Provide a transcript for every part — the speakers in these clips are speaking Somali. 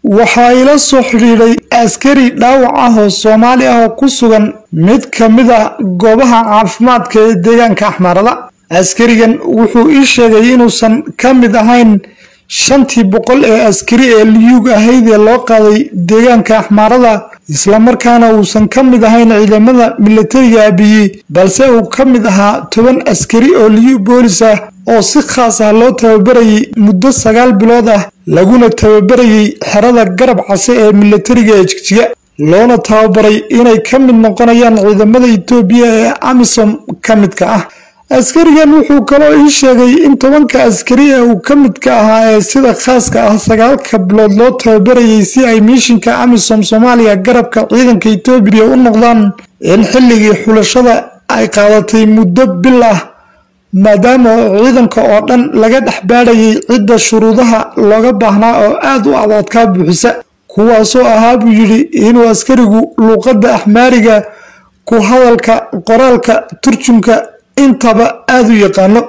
waxaa ila soo xiriiray askari dhaawac ah oo Soomaali ah oo ku sugan mid ka mid ah goobaha caafimaadka ee deegaanka Axmarada. Askarigan wuxuu ii sheegay inuusan ka mid ahayn 500 ee askari ee liyug ahayd ee loo qaaday deegaanka Axmarada, isla markaana uusan ka mid ahayn ciidamada militariga Abiy, balse uu ka mid ahaa 10 askari oo liyug boolis ah oo si khaas ah loo tababarayay muddo 9 bilood ah, laguna tababarayay xerada garab case ee militariga ee Jigjiga, loona tababaray inay ka mid noqonayaan ciidamada Itoobiya ee AMISOM ka midka ah. askarigan wuxuu kaloo ii sheegay in 10 askari ee uu ka midka ahaa ee sida khaaska ah 9 bilood loo tababarayay si ay mishinka AMISOM Soomaaliya garabka ciidanka Itoobiya u noqdaan, in xilligii xulashada ay qaadatay muddo bil ah, maadaama ciidanka oo dhan laga dhaxbaadayay cidda shuruudaha looga baahnaa oo aad u adag ka buuxisa, kuwaasoo ahaa buu yiri inuu askarigu luqadda Axmaariga ku hadalka, qoraalka, turjumka intaba aad u yaqaano,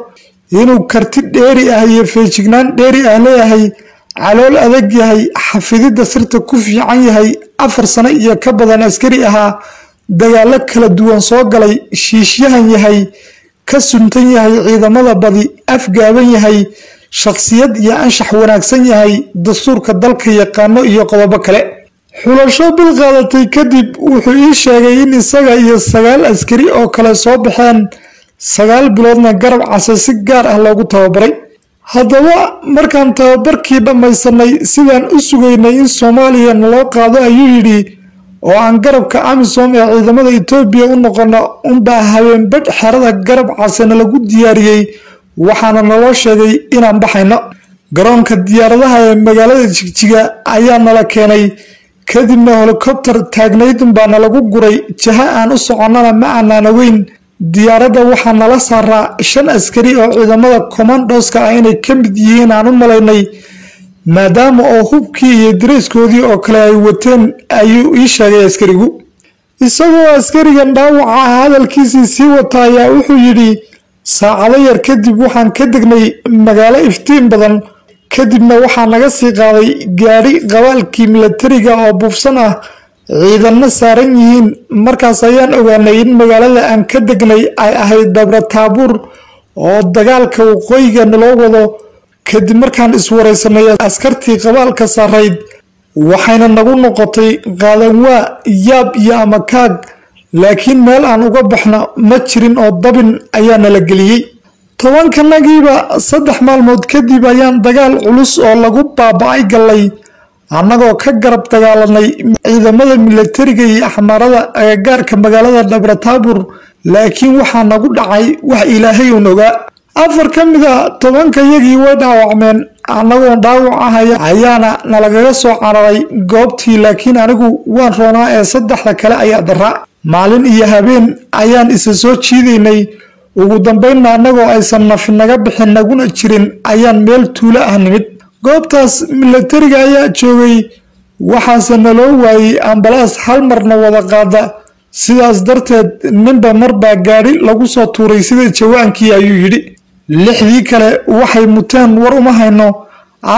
inuu karti dheeri ah iyo feejignaan dheeri ah leeyahay, calool adag yahay, xafidida sirta ku fiican yahay, 4 sano iyo ka badan askari ahaa, dagaalo kala duwan soo galay, shiishyahan yahay, ka suntan yahay ciidamada badi, afgaaban yahay, shakhsiyad iyo anshax wanaagsan yahay, dastuurka dalka yaqaano iyo qodobo kale. xulasho bil qaadatay kadib wuxuu ii sheegay in isaga iyo 9 askari oo kale soo baxeen 9 biloodna garab case si gaar ah loogu tababaray. haddaba markaan tababarkii dhammaysanay sidaan u sugaynay in Soomaaliya loo qaado ayuu yidhi oo aan garabka AMISOM ee ciidamada Itoobiya u noqono unbaa habeen badh xerada garab casena lagu diyaariyay, waxaana naloo sheegay inaan baxayno. garoonka diyaaradaha ee magaalada Jigjiga ayaa nala keenay, kadibna helicopter taagnayd baa nalagu guray jaha aan u soconnana ma aanan ogeyn. diyaaradda waxaa nala saaraa 5 askari oo ciidamada commandoska ah inay ka mid yihiin aan u malaynay, maadaama oo hubkii iyo dareyskoodii oo kale ay wateen, ayuu ii sheegay askarigu. isagoo askarigan dhaawaca ah hadalkiisii sii wata ayaa wuxuu yidhi saacado yar kadib waxaan ka degnay magaalo iftiin badan, kadibna waxaa naga sii qaaday gaari qabaalkii militariga oo buufsan ah, ciidanna saaran yihiin. markaas ayaan ogaanay in magaalada aan ka degnay ay ahayd Dabra Taabuur oo dagaalka waqooyiga naloo wado. kadib markaan iswareysanay askartii qabaalka saarayd, waxayna nagu noqotay qaadanwaa, yaab iyo amakaag, laakiin meel aan uga baxno ma jirin oo dabin ayaa nala geliyey. 10-kanagiiba 3 maalmood kadib ayaan dagaal culus oo lagu baaba'ay galay, annagoo ka garab dagaalanay ciidamada militariga iyo Axmarada agagaarka magaalada Dabra Taabuur, laakiin waxaa nagu dhacay wax Ilaahay uu ogaa. 4 ka mid ah 10-kayagii way dhaawacmeen, annagoo dhaawac ah ayaana nalagaga soo cararay goobtii, laakiin anigu waan roonaa ee 3 kale ayaa daraa. maalin iyo habeen ayaan isa soo jiidaynay, ugu dambeynna annagoo aysan nafi naga bixin naguna jirin ayaan meel tuulo ah nimid. goobtaas militariga ayaa joogay, waxaase naloo waayay ambalaas hal marna wada qaada, sidaas darteed ninba marbaa gaari lagu soo tuuray sida jawaankii, ayuu yidhi. 6 kale waxay muteen war uma hayno,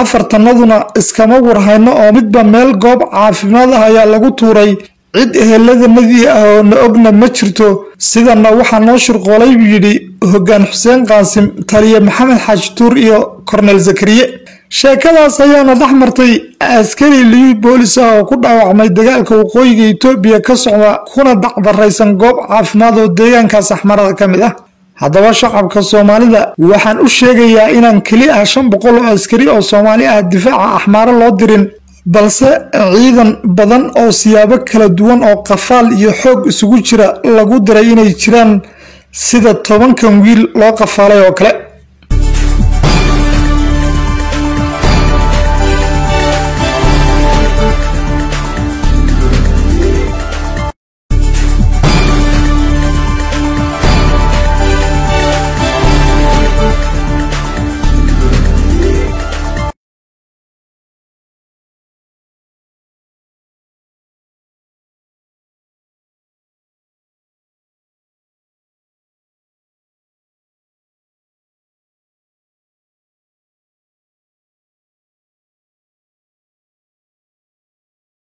4-tanaduna iskama war hayno oo midba meel goob caafimaad ah ayaa lagu tuuray, cid eheladanadii ah oo na ogna ma jirto. sidana waxaa noo shirqoolay buu yidhi hoggaan Xuseen Qaasim, taliye Maxamed Xaaji Tuur iyo Kornel Zakariye. sheekadaas ayaana dhex martay askari liyug boolis ah oo ku dhaawacmay dagaalka waqooyiga Itoobiya ka socda, kuna dacdaraysan goob caafimaad oo deegaankaas Axmarada ka mid ah. haddaba shacabka Soomaalida waxaan u sheegayaa inaan keli ah 500 oo askari oo Soomaali ah difaaca Axmara loo dirin, balse ciidan badan oo siyaabo kala duwan oo qafaal iyo xoog isugu jira lagu diray inay jiraan, sida 10 wiil loo qafaalay oo kale.